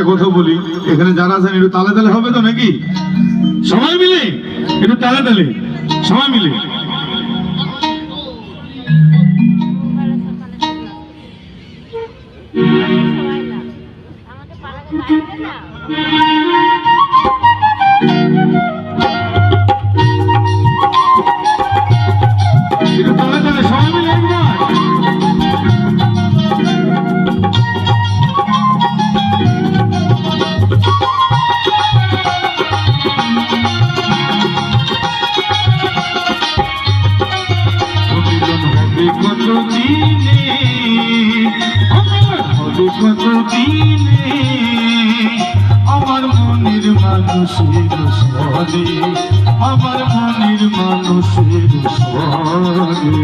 একটা কথা বলি, এখানে যারা আছেন একটু তালে তালে হবে তো নাকি? সবাই মিলে একটু তালে তালে, সবাই মিলে। একটু তালে তালে সবাই মিলে একবার। কতদিনে আমার মনের মানুষের সনে, আমার মনের মানুষের সনে।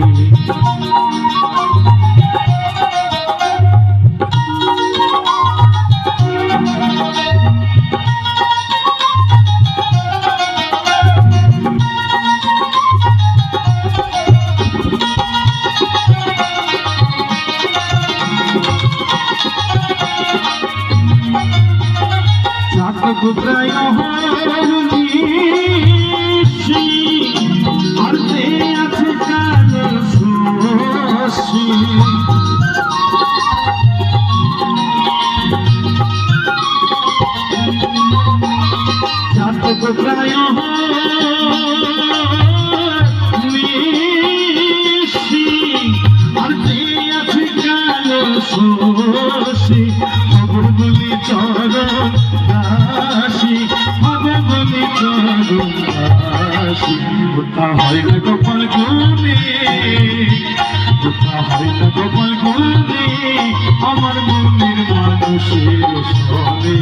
কোথায় আর যে আছে কালো শশী, কোথায় আর যে আছে কালো শশী, খবর বলি চরণ দাসী, খবর বলি চরণ দাসী। কোথা হয় না গোপাল গুনে, কোথা হয় না গোপাল গুনে আমার মনের মানুষের সনে,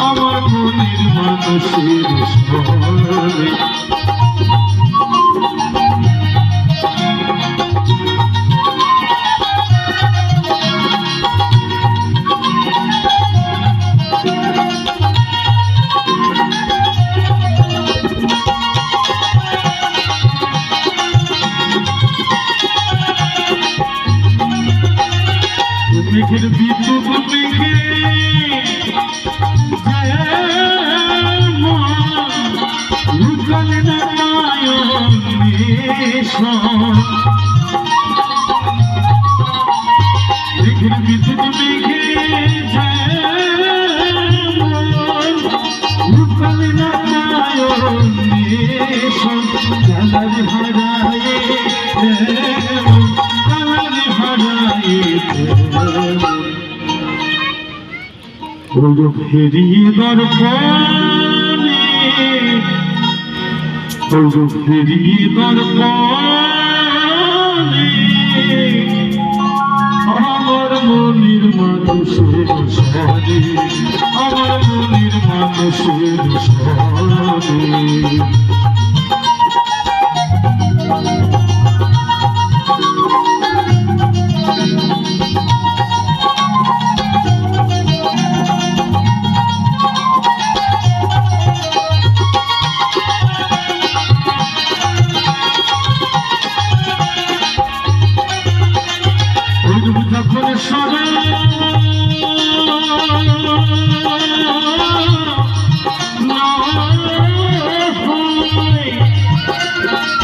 আমার মনের মানুষের সনে। মেঘের বিদ্যুৎ মেঘে লুকালে না মেঘের বিদ্যুৎ মেঘে লুকালে না কালার হারায়ে কালার হারায়ে ফেরিয়ে দর্পণে, ফেরিয়ে দর্পণে আমার মনের মানুষের সনে, আমার মনের মানুষের সনে। যখন সরে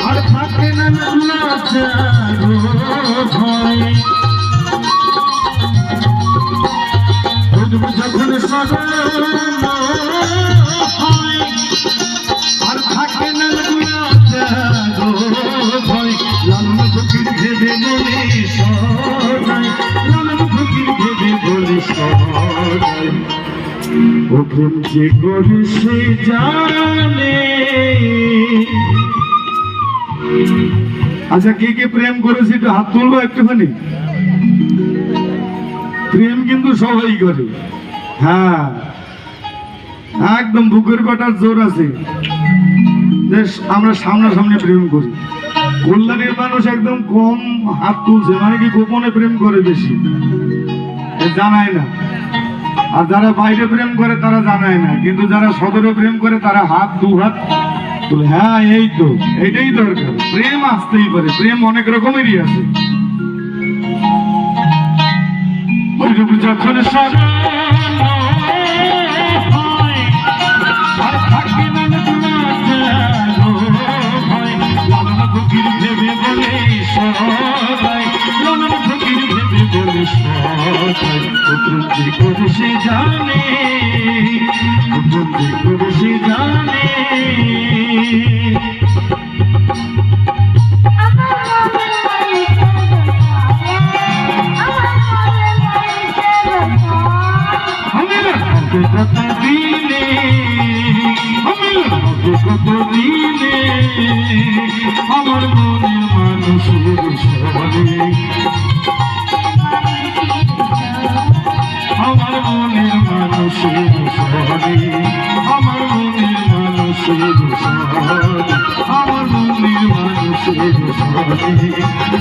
আর থাকে না ভয়, যখন সরে আর থাকে না ভয়, লালন ফকির ভেবে মনে সদাই, লালন ফকির ভেবে বলে সদাই। ও প্রেম যে করে সে জানে। আচ্ছা, কে কে প্রেম করেছে একটু হাত তুলবো একটুখানি। প্রেম কিন্তু সবাই করে, হ্যাঁ একদম বুকের কাটার জোর আছে। আমরা সামনাসামনি প্রেম করি। কল্যাণের মানুষ একদম কম হাত তুলছে, মানে কি গোপনে প্রেম করে বেশি, জানায় না। আর যারা বাইরে প্রেম করে তারা জানায় না, কিন্তু যারা সদরে প্রেম করে তারা হাত দু হাত তুলে। হ্যাঁ এই তো, এটাই দরকার। প্রেম আসতেই পারে, প্রেম অনেক রকমেরই আছে। যখন খুশি জানে কত দিনে কত দিনে আমার মনের মানুষের সরে আমার মনের মানুষের সরে আমার মনের মানুষের সরে আমার মনের মানুষের সরে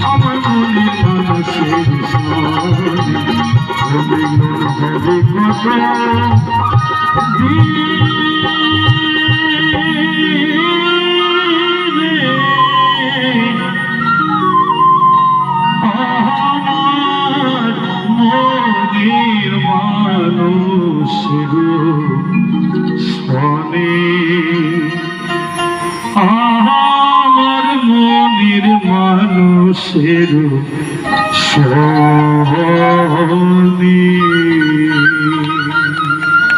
আমার মনের মানুষের আমার মনের মানুষের সনে